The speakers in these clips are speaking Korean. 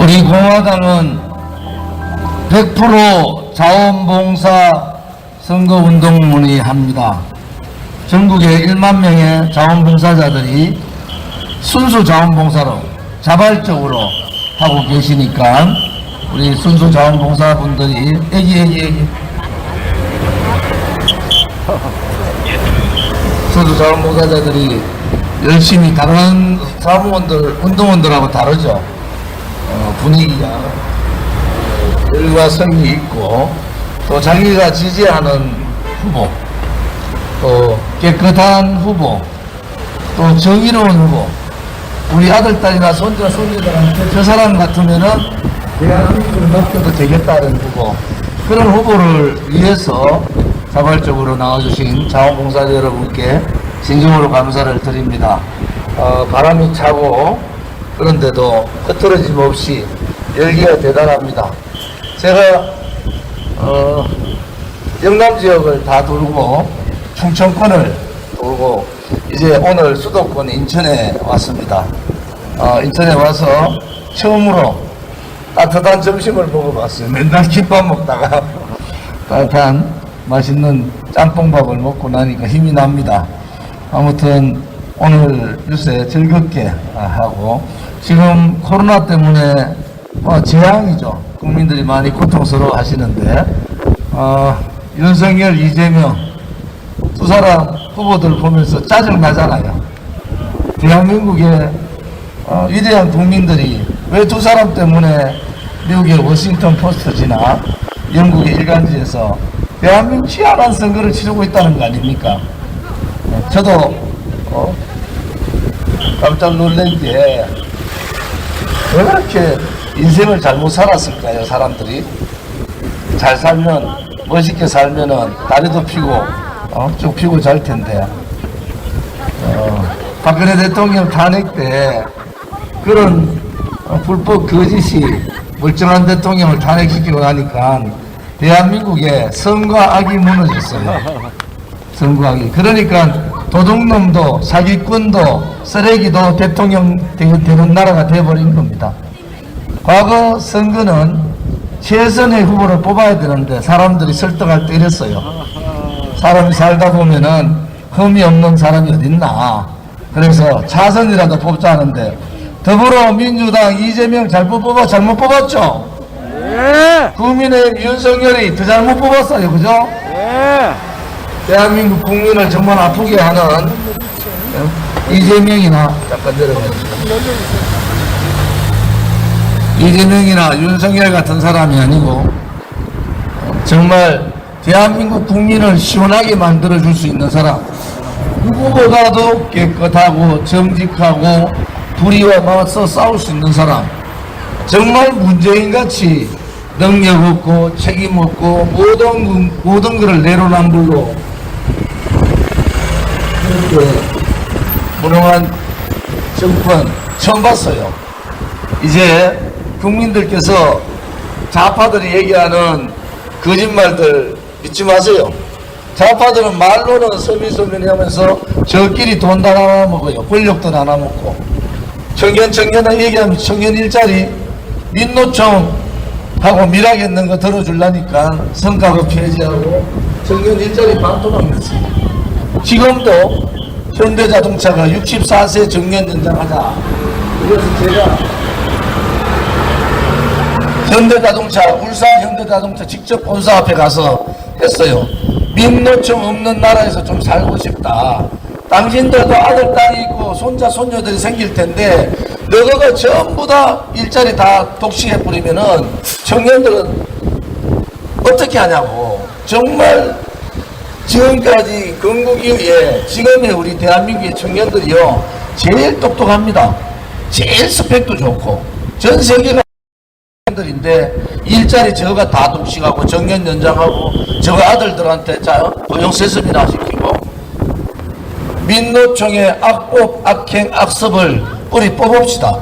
우리 공화당은 100% 자원봉사 선거운동 문의합니다. 전국에 1만 명의 자원봉사자들이 순수 자원봉사로 자발적으로 하고 계시니까 우리 순수 자원봉사분들이 순수 자원봉사자들이 열심히 다른 사무원들, 운동원들하고 다르죠. 분위기가 열과 성이 있고 또 자기가 지지하는 후보, 또 깨끗한 후보, 또 정의로운 후보, 우리 아들, 딸이나 손자, 손녀들한테 저 사람 같으면은 대한민국을 맡겨도 되겠다는 후보, 그런 후보를 위해서 자발적으로 나와주신 자원봉사자 여러분께 진심으로 감사를 드립니다. 바람이 차고 그런데도 흐트러짐 없이 열기가 대단합니다. 제가 영남 지역을 다 돌고 충청권을 돌고 이제 오늘 수도권 인천에 왔습니다. 인천에 와서 처음으로 따뜻한 점심을 먹어봤어요. 맨날 김밥 먹다가 따뜻한 맛있는 짬뽕밥을 먹고 나니까 힘이 납니다. 아무튼 오늘 요새 즐겁게 하고, 지금 코로나 때문에 재앙이죠. 국민들이 많이 고통스러워 하시는데 윤석열, 이재명 두 사람 후보들 보면서 짜증 나잖아요. 대한민국의 위대한 국민들이 왜 두 사람 때문에 미국의 워싱턴 포스트지나 영국의 일간지에서 대한민국 치열한 선거를 치르고 있다는 거 아닙니까? 저도 깜짝 놀란 게 왜 그렇게 인생을 잘못 살았을까요? 사람들이 잘 살면, 멋있게 살면은 다리도 피고 쭉 피고 잘 텐데 박근혜 대통령 탄핵 때 그런 불법 거짓이 멀쩡한 대통령을 탄핵시키고 나니까 대한민국에 선과 악이 무너졌어요. 선과 악이. 그러니까 도둑놈도 사기꾼도 쓰레기도 대통령 되는 나라가 되어버린 겁니다. 과거 선거는 최선의 후보를 뽑아야 되는데 사람들이 설득할 때 이랬어요. 사람이 살다 보면은 흠이 없는 사람이 어딨나. 그래서 차선이라도 뽑자 하는데 더불어민주당 이재명 잘못 뽑았죠? 네. 국민의힘 윤석열이 더 잘못 뽑았어요. 그죠? 네. 대한민국 국민을 정말 아프게 하는 이재명이나, 잠깐 내려가주세요. 이재명이나 윤석열 같은 사람이 아니고 정말 대한민국 국민을 시원하게 만들어줄 수 있는 사람, 누구보다도 깨끗하고 정직하고 불의와 맞서 싸울 수 있는 사람, 정말 문재인같이 능력 없고 책임 없고 모든 것을 내로남불로 그렇게 무능한 정권 처음 봤어요. 이제 국민들께서 좌파들이 얘기하는 거짓말들 믿지 마세요. 좌파들은 말로는 서민서민이 하면서 저끼리 돈 다 나눠 먹어요. 권력도 나눠 먹고. 청년 얘기하면 청년 일자리 민노총하고 밀하겠는 거 들어주려니까 성과급 폐지하고 청년 일자리 반토막 냈습니다. 지금도 현대자동차가 64세 정년 연장하자. 그래서 제가 현대자동차, 울산 현대자동차 직접 본사 앞에 가서 했어요. 민노총 없는 나라에서 좀 살고 싶다. 당신들도 아들, 딸이 있고 손자, 손녀들이 생길 텐데 너가 전부 다 일자리 다 독식해버리면은 청년들은 어떻게 하냐고. 정말 지금까지 건국 이후에 지금의 우리 대한민국의 청년들이요 제일 똑똑합니다. 제일 스펙도 좋고 전 세계가 인데 일자리 저거가 다 독식하고 정년 연장하고 저거 아들들한테 고용 세습이나 시키고 민노총의 악법, 악행, 악습을 뿌리 뽑읍시다.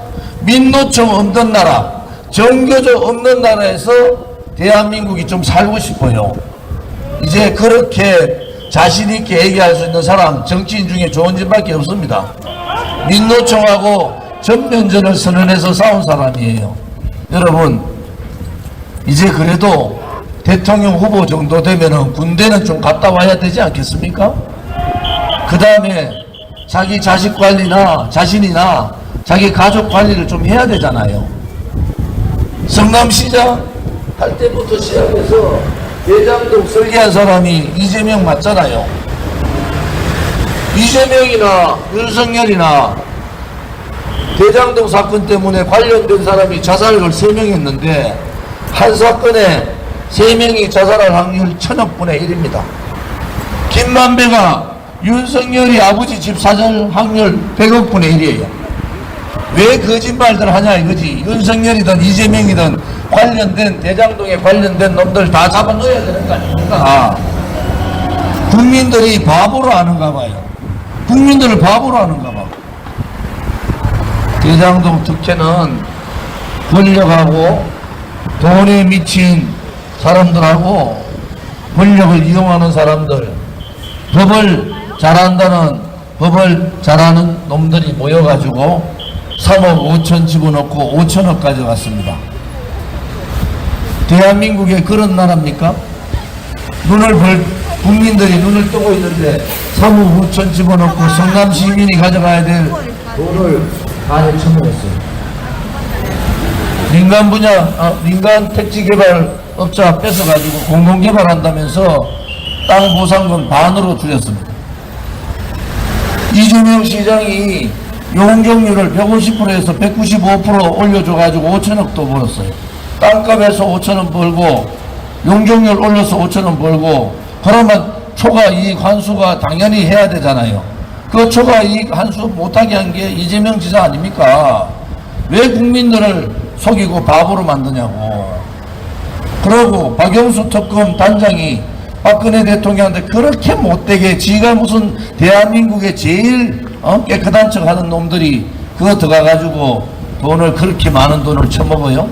민노총 없는 나라, 정교조 없는 나라에서 대한민국이 좀 살고 싶어요. 이제 그렇게 자신있게 얘기할 수 있는 사람, 정치인 중에 조원진밖에 없습니다. 민노총하고 전면전을 선언해서 싸운 사람이에요. 여러분, 이제 그래도 대통령 후보 정도 되면은 군대는 좀 갔다 와야 되지 않겠습니까? 그 다음에 자기 자식 관리나 자신이나 자기 가족 관리를 좀 해야 되잖아요. 성남시장 할 때부터 시작해서 대장동 설계한 사람이 이재명 맞잖아요. 이재명이나 윤석열이나 대장동 사건 때문에 관련된 사람이 자살을 3명 했는데 한 사건에 3명이 자살할 확률 1000억분의 1입니다. 김만배가 윤석열이 아버지 집 사살 확률 100억분의 1이에요. 왜 거짓말들 하냐 이거지. 윤석열이든 이재명이든 관련된 대장동에 관련된 놈들 다 잡아넣어야 되는 거 아닙니까? 국민들이 바보로 아는가 봐요. 국민들을 바보로 아는가 봐. 대장동 특혜는 권력하고 돈에 미친 사람들하고 권력을 이용하는 사람들, 법을 잘하는 놈들이 모여가지고 3억 5천 집어넣고 5천억 가져갔습니다. 대한민국에 그런 나라입니까? 국민들이 눈을 뜨고 있는데 3억 5천 집어넣고 성남 시민이 가져가야 될 돈을 안에 처먹었어요. 민간 택지개발업자 뺏어가지고 공동개발한다면서 땅 보상금 반으로 줄였습니다. 이재명 시장이 용적률을 150%에서 195% 올려줘가지고 5천억도 벌었어요. 땅값에서 5천원 벌고 용적률 올려서 5천원 벌고 그러면 초과이익 환수가 당연히 해야 되잖아요. 그 초과이익 환수 못하게 한 게 이재명 지사 아닙니까? 왜 국민들을 속이고 바보로 만드냐고. 그러고 박영수 특검 단장이 박근혜 대통령한테 그렇게 못되게 지가 무슨 대한민국의 제일 깨끗한 척 하는 놈들이 그거 들어가가지고 돈을 그렇게 많은 돈을 처먹어요?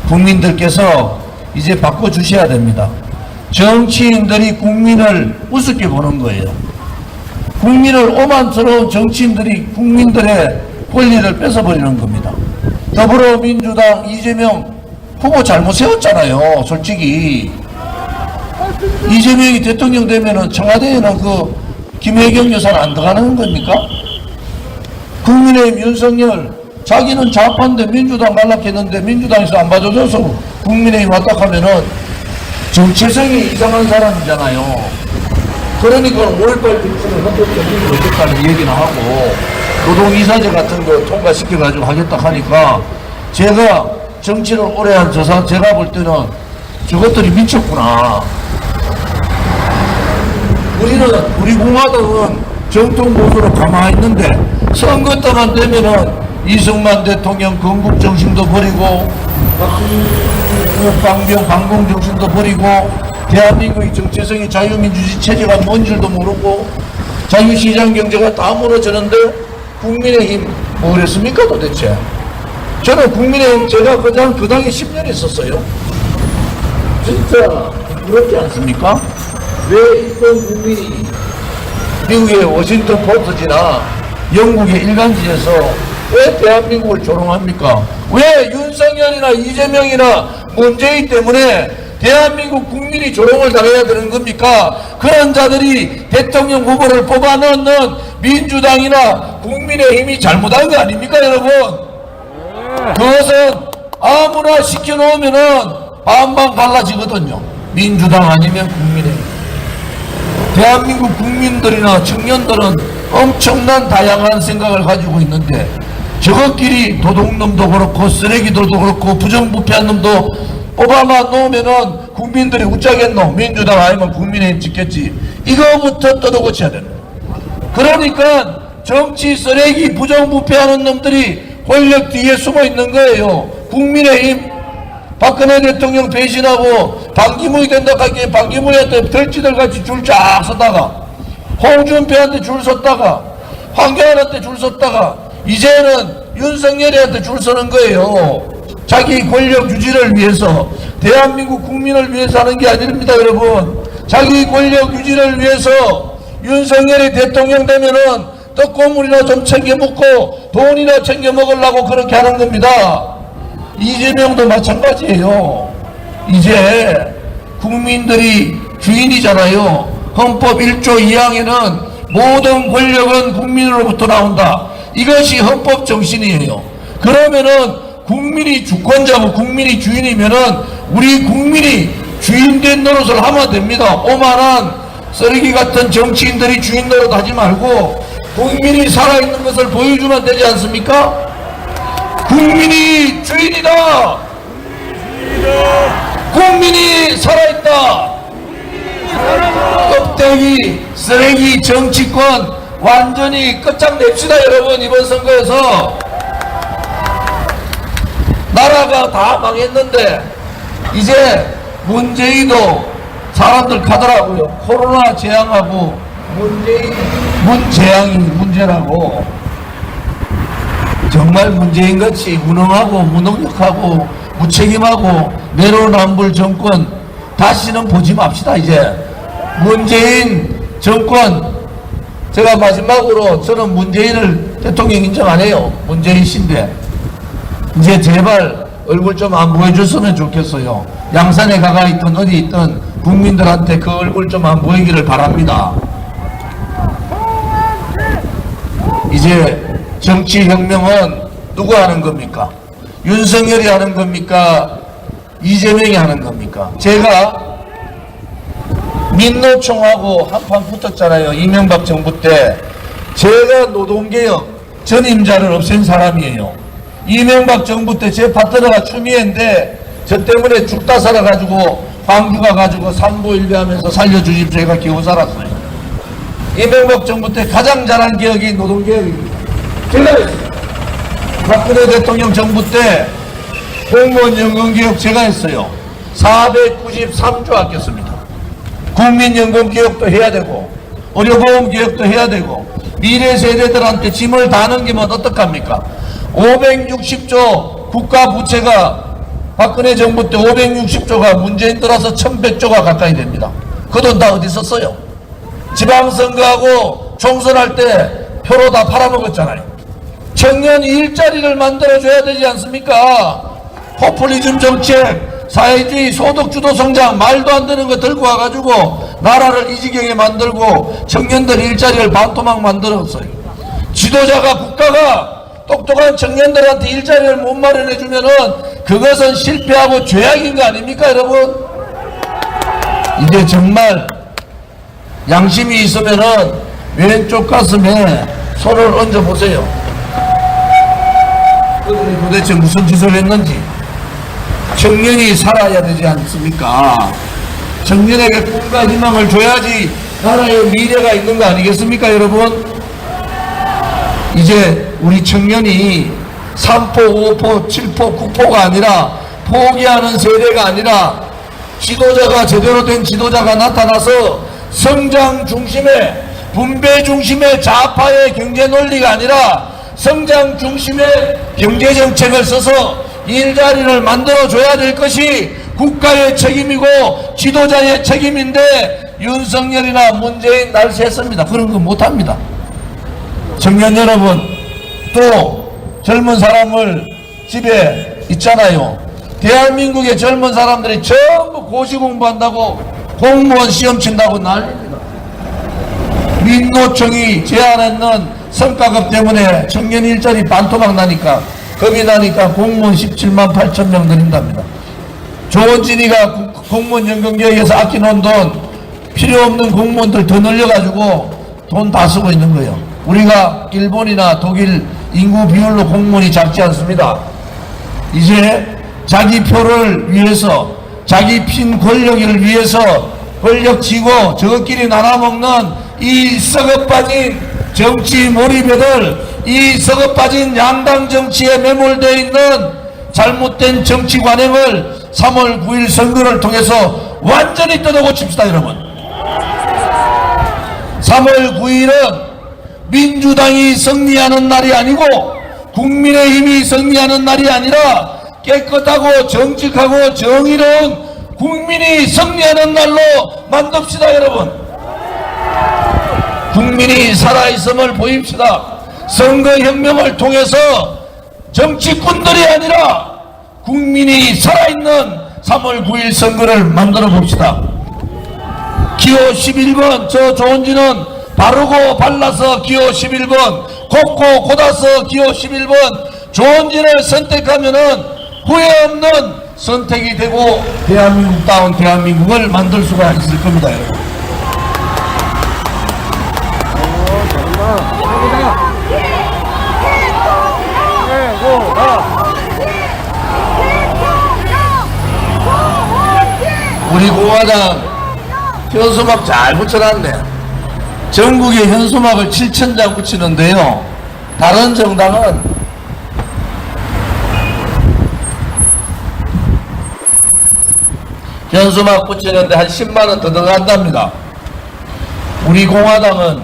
국민들께서 이제 바꿔주셔야 됩니다. 정치인들이 국민을 우습게 보는 거예요. 국민을 오만스러운 정치인들이 국민들의 권리를 뺏어버리는 겁니다. 더불어민주당 이재명 후보 잘못 세웠잖아요. 솔직히 이재명이 대통령 되면은 청와대에는 그 김혜경 여사는 안 들어가는 겁니까? 국민의힘 윤석열 자기는 좌파인데 민주당 갈락했는데 민주당에서 안 봐줘서 국민의힘 왔다 하면은 정체성이 이상한 사람이잖아요. 그러니까 5.18 특검을 헌법적으로 어떻다는 얘기는 하고 노동이사제 같은 거 통과시켜가지고 하겠다 하니까 제가 정치를 오래 한 제가 볼 때는 저것들이 미쳤구나. 우리 공화당은 정통 보수로 가만히 있는데 선거 때만 되면은 이승만 대통령 건국 정신도 버리고 방공 정신도 버리고 대한민국의 정체성이 자유민주주의 체제가 뭔 줄도 모르고 자유시장 경제가 다 무너지는데 국민의힘 뭐 그랬습니까 도대체? 저는 국민의힘 제가 그 당에 10년 있었어요. 진짜 부럽지 않습니까? 왜 이런 국민이 미국의 워싱턴 포스트지나 영국의 일간지에서 왜 대한민국을 조롱합니까? 왜 윤석열이나 이재명이나 문재인 때문에 대한민국 국민이 조롱을 당해야 되는 겁니까? 그런 자들이 대통령 후보를 뽑아넣는 민주당이나 국민의힘이 잘못한 거 아닙니까 여러분? 그것은 아무나 시켜놓으면은 반반 갈라지거든요. 민주당 아니면 국민의힘. 대한민국 국민들이나 청년들은 엄청난 다양한 생각을 가지고 있는데 저것끼리 도둑놈도 그렇고 쓰레기들도 그렇고 부정부패한 놈도 뽑아만 놓으면은 국민들이 웃자겠노. 민주당 아니면 국민의힘 찍겠지. 이거부터 뜯어고쳐야 되는 거예요. 그러니까 정치 쓰레기 부정부패하는 놈들이 권력 뒤에 숨어 있는 거예요. 국민의힘 박근혜 대통령 배신하고 반기문이 된다 하기에 반기문한테 덜지들 같이 줄 쫙 서다가 홍준표한테 줄 섰다가 황교안한테 줄 섰다가 이제는 윤석열이한테 줄 서는 거예요. 자기 권력 유지를 위해서 대한민국 국민을 위해서 하는 게 아닙니다 여러분. 자기 권력 유지를 위해서 윤석열이 대통령 되면은 떡고물이나 좀 챙겨 먹고 돈이나 챙겨 먹으려고 그렇게 하는 겁니다. 이재명도 마찬가지예요. 이제 국민들이 주인이잖아요. 헌법 1조 2항에는 모든 권력은 국민으로부터 나온다. 이것이 헌법 정신이에요. 그러면은 국민이 주권자고 국민이 주인이면은 우리 국민이 주인된 노릇을 하면 됩니다. 오만한 쓰레기 같은 정치인들이 주인 노릇 하지 말고 국민이 살아있는 것을 보여주면 되지 않습니까? 국민이 주인이다. 국민이 살아있다. 껍데기 쓰레기 정치권 완전히 끝장냅시다. 여러분, 이번 선거에서 나라가 다 망했는데 이제 문재인도 사람들 가더라고요. 코로나 재앙하고 문재앙이 문제라고. 정말 문재인같이 무능하고 무능력하고 무책임하고 내로남불 정권 다시는 보지 맙시다. 이제 문재인 정권, 제가 마지막으로 저는 문재인을 대통령 인정 안 해요. 문재인 씨인데 이제 제발 얼굴 좀 안 보여줬으면 좋겠어요. 양산에 가가 있든 어디 있든 국민들한테 그 얼굴 좀 안 보이기를 바랍니다. 이제 정치혁명은 누가 하는 겁니까? 윤석열이 하는 겁니까? 이재명이 하는 겁니까? 제가 민노총하고 한판 붙었잖아요. 이명박 정부 때. 제가 노동개혁 전임자를 없앤 사람이에요. 이명박 정부 때 제 파트너가 추미애인데 저 때문에 죽다 살아가지고 광주 가가지고 삼보일배하면서 살려주십시오. 제가 겨우 살았어요. 이명박 정부 때 가장 잘한 개혁이 노동개혁입니다. 제가 했어요. 박근혜 대통령 정부 때 공무원 연금개혁 제가 했어요. 493조 아꼈습니다. 국민연금 개혁도 해야 되고 의료보험 개혁도 해야 되고 미래 세대들한테 짐을 다 넘기면 어떡합니까? 560조 국가부채가 박근혜 정부 때 560조가 문재인 들어서 1100조가 가까이 됩니다. 그 돈 다 어디 썼어요? 지방선거하고 총선할 때 표로 다 팔아먹었잖아요. 청년 일자리를 만들어줘야 되지 않습니까? 포퓰리즘 정책, 사회주의 소득주도 성장, 말도 안 되는 거 들고 와가지고 나라를 이 지경에 만들고 청년들 일자리를 반토막 만들었어요. 지도자가 국가가 똑똑한 청년들한테 일자리를 못 마련해주면은 그것은 실패하고 죄악인 거 아닙니까, 여러분? 이제 정말 양심이 있으면은 왼쪽 가슴에 손을 얹어 보세요. 그들이 도대체 무슨 짓을 했는지. 청년이 살아야 되지 않습니까? 청년에게 꿈과 희망을 줘야지 나라의 미래가 있는 거 아니겠습니까, 여러분? 이제 우리 청년이 3포, 5포, 7포, 9포가 아니라 포기하는 세대가 아니라 지도자가 제대로 된 지도자가 나타나서 성장 중심의 분배 중심의 좌파의 경제 논리가 아니라 성장 중심의 경제 정책을 써서 일자리를 만들어줘야 될 것이 국가의 책임이고 지도자의 책임인데 윤석열이나 문재인 날씨했습니다. 그런 거 못합니다. 청년 여러분, 또 젊은 사람을 집에 있잖아요. 대한민국의 젊은 사람들이 전부 고시 공부한다고 공무원 시험 친다고 난립니다. 민노총이 제안했는 성과급 때문에 청년 일자리 반토막 나니까 겁이 나니까 공무원 17만 8천 명 늘린답니다. 조원진이가 공무원 연금개혁에서 아껴놓은 돈 필요 없는 공무원들 더 늘려가지고 돈 다 쓰고 있는 거예요. 우리가 일본이나 독일 인구 비율로 공무원이 작지 않습니다. 이제 자기 표를 위해서 자기 핀 권력을 위해서 권력 쥐고 저것끼리 나눠먹는 이 썩어빠진 정치 몰입애들, 이 썩어빠진 양당 정치에 매몰되어 있는 잘못된 정치 관행을 3월 9일 선거를 통해서 완전히 뜯어고칩시다. 여러분, 3월 9일은 민주당이 승리하는 날이 아니고 국민의힘이 승리하는 날이 아니라 깨끗하고 정직하고 정의로운 국민이 승리하는 날로 만듭시다. 여러분, 국민이 살아있음을 보입시다. 선거혁명을 통해서 정치꾼들이 아니라 국민이 살아있는 3월 9일 선거를 만들어 봅시다. 기호 11번 저 조은진은 바르고 발라서 기호 11번, 곱고 곧아서 기호 11번 조은진을 선택하면은 후회 없는 선택이 되고 대한민국다운 대한민국을 만들 수가 있을 겁니다, 여러분. 우리 공화당 현수막 잘 붙여놨네. 전국에 현수막을 7,000장 붙이는데요. 다른 정당은 현수막 붙이는데 한 10만원 더 들어간답니다. 우리 공화당은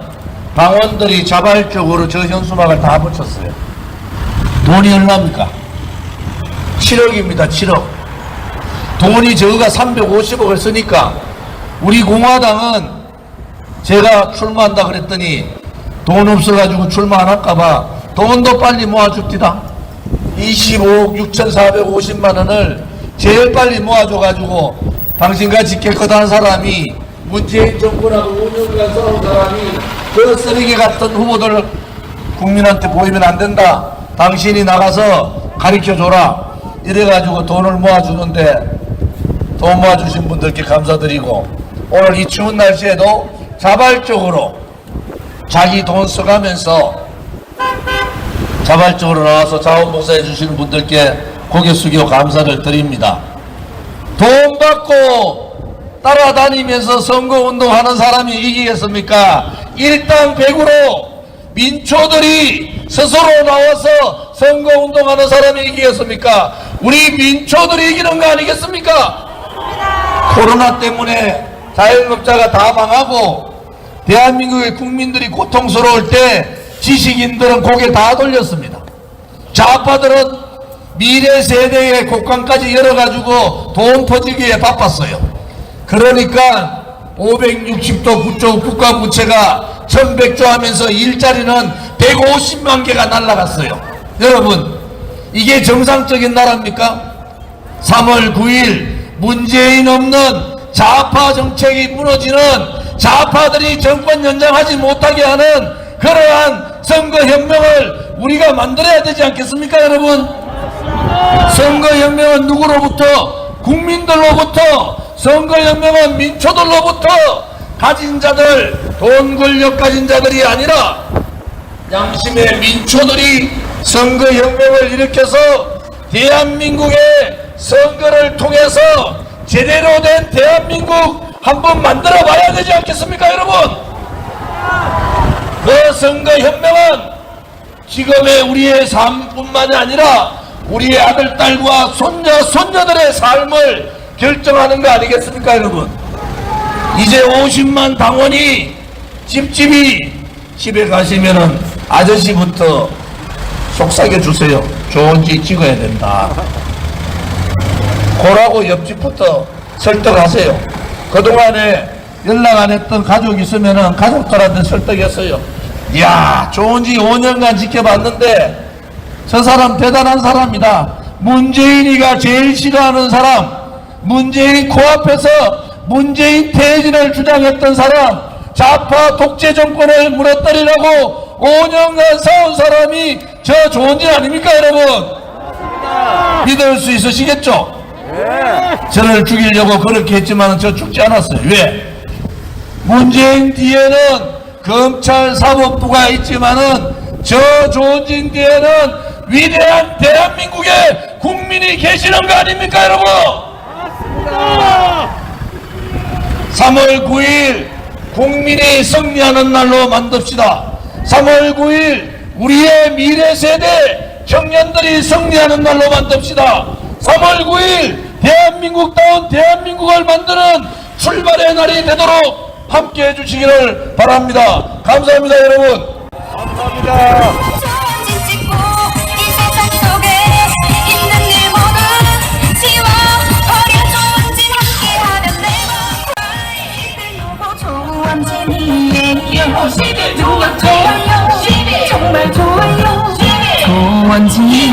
당원들이 자발적으로 저 현수막을 다 붙였어요. 돈이 얼마입니까? 7억입니다. 7억. 돈이 저가 350억을 쓰니까 우리 공화당은 제가 출마한다 그랬더니 돈 없어가지고 출마 안 할까봐 돈도 빨리 모아줍디다. 25억 6,450만 원을 제일 빨리 모아줘가지고 당신같이 깨끗한 사람이 문재인 정부하고 5년간 싸운 사람이 그 쓰레기 같은 후보들 국민한테 보이면 안 된다. 당신이 나가서 가르쳐줘라. 이래가지고 돈을 모아주는데 돈 모아주신 분들께 감사드리고 오늘 이 추운 날씨에도 자발적으로 자기 돈 써가면서 자발적으로 나와서 자원봉사해 주시는 분들께 고개 숙여 감사를 드립니다. 돈 받고 따라다니면서 선거운동하는 사람이 이기겠습니까? 일당백으로 민초들이 스스로 나와서 선거운동하는 사람이 이기겠습니까? 우리 민초들이 이기는 거 아니겠습니까? 코로나 때문에 자영업자가 다 망하고 대한민국의 국민들이 고통스러울 때 지식인들은 고개 다 돌렸습니다. 좌파들은 미래 세대의 곡간까지 열어가지고 돈 퍼지기에 바빴어요. 그러니까 560조 9조 국가부채가 1100조 하면서 일자리는 150만 개가 날아갔어요. 여러분, 이게 정상적인 나라입니까? 3월 9일 문재인 없는 좌파 정책이 무너지는 좌파들이 정권 연장하지 못하게 하는 그러한 선거혁명을 우리가 만들어야 되지 않겠습니까, 여러분? 선거혁명은 누구로부터? 국민들로부터. 선거혁명은 민초들로부터. 가진 자들, 돈 권력 가진 자들이 아니라 양심의 민초들이 선거혁명을 일으켜서 대한민국의 선거를 통해서 제대로 된 대한민국 한번 만들어 봐야 되지 않겠습니까, 여러분? 그 선거혁명은 지금의 우리의 삶뿐만이 아니라 우리의 아들, 딸과 손자, 손녀들의 삶을 결정하는 거 아니겠습니까, 여러분? 이제 50만 당원이 집에 가시면은 아저씨부터 속삭여 주세요. 좋은 집 찍어야 된다. 고라고 옆집부터 설득하세요. 그동안에 연락 안 했던 가족 있으면은 가족들한테 설득했어요. 이야, 좋은 집 5년간 지켜봤는데 저 사람 대단한 사람이다. 문재인이가 제일 싫어하는 사람, 문재인 코앞에서 문재인 퇴진을 주장했던 사람, 좌파 독재 정권을 무너뜨리려고 5년간 싸운 사람이 저 조은진 아닙니까, 여러분? 믿을 수 있으시겠죠? 저를 죽이려고 그렇게 했지만 저 죽지 않았어요. 왜? 문재인 뒤에는 검찰 사법부가 있지만은 저 조은진 뒤에는 위대한 대한민국의 국민이 계시는 거 아닙니까, 여러분? 맞습니다. 3월 9일 국민이 승리하는 날로 만듭시다. 3월 9일 우리의 미래 세대 청년들이 승리하는 날로 만듭시다. 3월 9일 대한민국다운 대한민국을 만드는 출발의 날이 되도록 함께 해주시기를 바랍니다. 감사합니다, 여러분. 감사합니다. 정말 좋아요. 조원진.